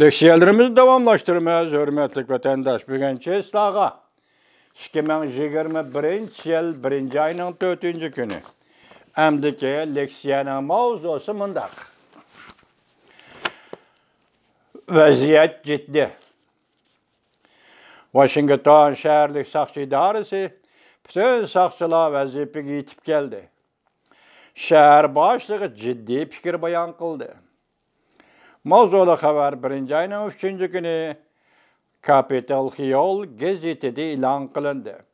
Leksiyalarımızı davamlaştırmaya hürmetlik vatandaş. Bugünkü islaha 2021 yıl 1. ayının 4. günü. Əmdiki leksiyanın mavzusu mındaq. Vəziyyət ciddi. Washington şəhərlik saqçı idarəsi bütün saqçılar vəzifəyə yetib gəldi. Şəhər başlığı ciddi fikir bayan qıldı. Mavzulu xəbər 1. ayının 3. günü Capital Hill gazetede ilan qılındı.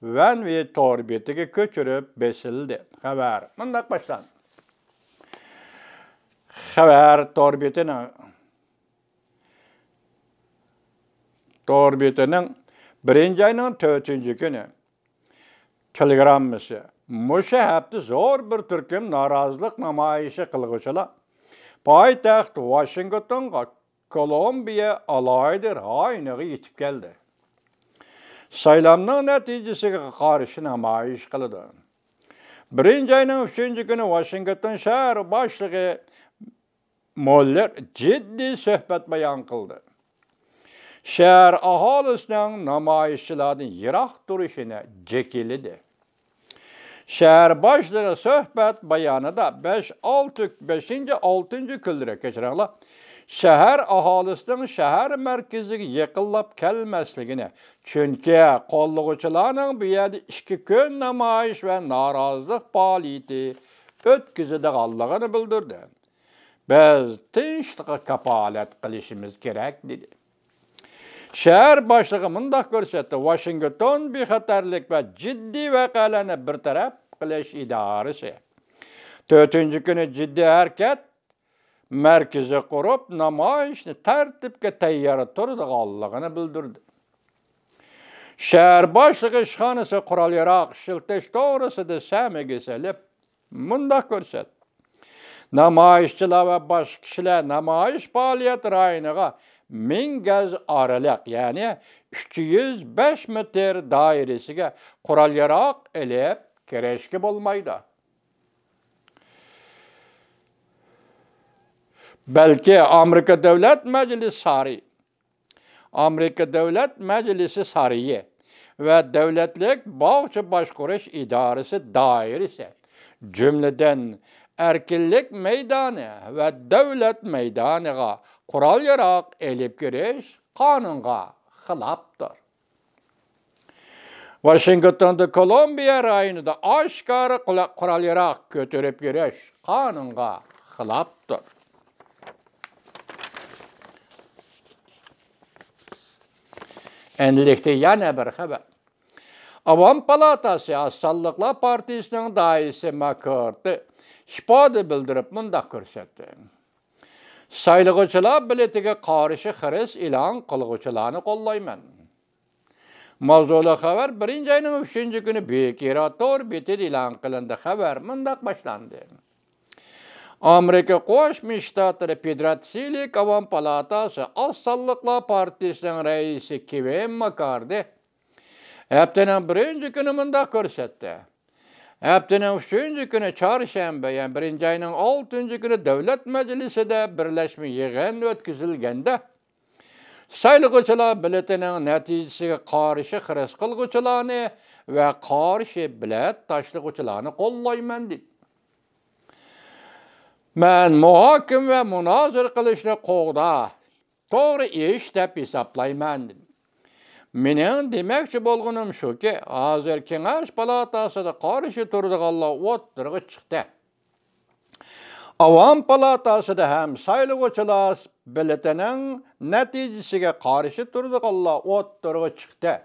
Van ve torbetiga köçürüp besildi. Xəbər. Mındaq başlandı. Xəbər torbetinin 1. ayının 4. günü telegramması. Müşahaptı zor bir türküm narazılıq namayışı qılğıçılar. Paytaxt Washington'a Kolombiya alaydır aynığı yetib geldi. Saylamның nəticəsiga qarşı namayış qıldı. 1. ayının 3. günü Washington şəhər başlığı Muller ciddi söhbət bayan qıldı. Şəhər ahalisinin namayışçıların yıraq duruşuna cekilidir. Şəhər başlığı söhbət bayanı da 5-6 küldürə keçirənlər. Şəhər ahalisinin şəhər mərkəzi yıqıllab gəlməsligini, çünki qolluğucularının bu yerdə 2 gün namayış və narazılıq fəaliyyəti ötküzüdüqallığını bildirdi. Biz tinçliğə kəfalət qilishimiz kerak dedi. Şəhər başlığı mındaq görsətdi. Washington bexatarlik və ciddi vəqalarını bir tərəf qilish idarəsi 4. günü ciddi hərəkət mərkəzi qurub namayışni tərtibə təyyarə turduğallığını bildirdi. Şəhər başlığı işxanası qural-yaraq şiltiş doğrusida səmigi selib mındaq görsətdi. Namayışçılar və başqa kişilər namayış fəaliyyət rayoniga 1000 gaz aralıq, yani 305 metr dairesiga qural-yaraq elib kereşki bolmaydı. Belki Amerika Devlet Meclisi Sarayı, Amerika Devlet Meclisi Sarayı ve Devletlik Bağçı Başquruş İdaresi Dairesi cümleden erkinlik meydanı ve devlet meydanıga kural-yaraq elib giriş kanunga xilaptır. Washington'da Kolombiya rayonida aşkarı kural-yaraq götürüp giriş kanunga xilaptır. Endilikdə yana bir xəbər. Avam Palatası Assallıqlar Partisi'nin daisi McCarthy şifadə bildirib mındaq görsətdi. Saylıqçılar biletiga qarşı xiris ilan qılğıçılarını qollayman. Mavzulu xəbər 1. ayının 3. günü Bekirator bitir ilan qılındı. Xəbər mındaq başlandı. Amerika Qoşmuş Ştatları Federatsiyalik Avam Palatası Assallıqlar Partisi'nin reisi Kevin McCarthy haftanın 1. günü mındaq görsətdi. Haftanın 3. günü çarşamba, yani 1. ayının 6. günü Devlet Meclisi'de birleşme yığın ötküzülgende saylıqçılar biletinin neticesiga qarşı xiris qılğıçılarını ve qarşı bilet taşlıqçılarını qollayman dedi. Ben muhakim ve münazir qilishni qoğda doğru iş dep hesaplayman dedi. Menin demekçi bolğunum şu ki, hazır Kengaş Palatası'da qarşı turduğallar o'ttirg'i chiqdi. Avam Palatası'da hem saylıqçılar biletinin neticesiga qarşı turduğallar o'ttirg'i chiqdi.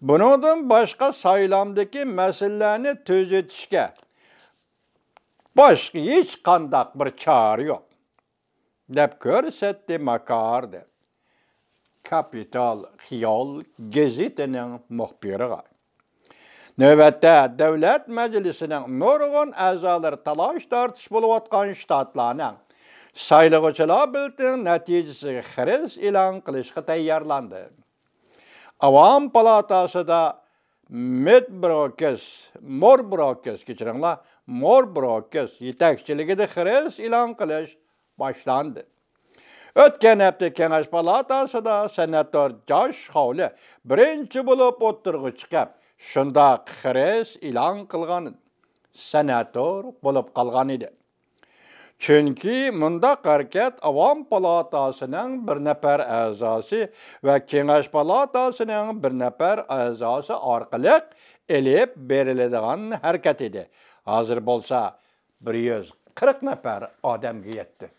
Bundan başka saylamdaki meselelerini tüzetişke başka hiç kandak bir çare yok. Dep görsetdi McCarthy. Capital Hill gazetinin muhbiri. Növbətdə Devlet Meclisi'nin nurgun əzaları talaş tartış bulup atqan ştatlarının saylıqçılar biletinin neticesi xiris ilan qilishqa tayyorlandı. Avam Palatası'da Morbrockes yetakçiligida xiris ilan qilish başlandı. Ötken hafta Kengaş Palatasıda senator Josh Hawley birinci bulup oturğu çıkıp şunda xires ilan kılgan senator bulup kalgan idi. Çünkü mundaq hareket Avam Palatasının bir nefer azası ve Kengaş Palatasının bir nefer azası arkalık elip berilediğin hareket idi. Hazır bolsa 140 nefer adam yetti.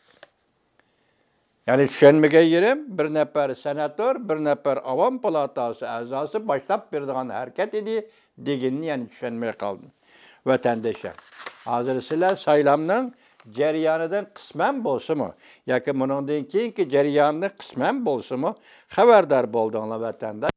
Yani düşünmege yerim, bir nefer senatör, bir nefer Avam Palatası azası başlap berdiğin hareket idi degenini yani düşünmeye kaldım. Vatandaşlar. Hazır sizler saylamның jarayanıdan qisman bolsunmu yoki buningdan keyingi jarayanni qisman bolsunmu xabardor bo'ldinglar vatandosh.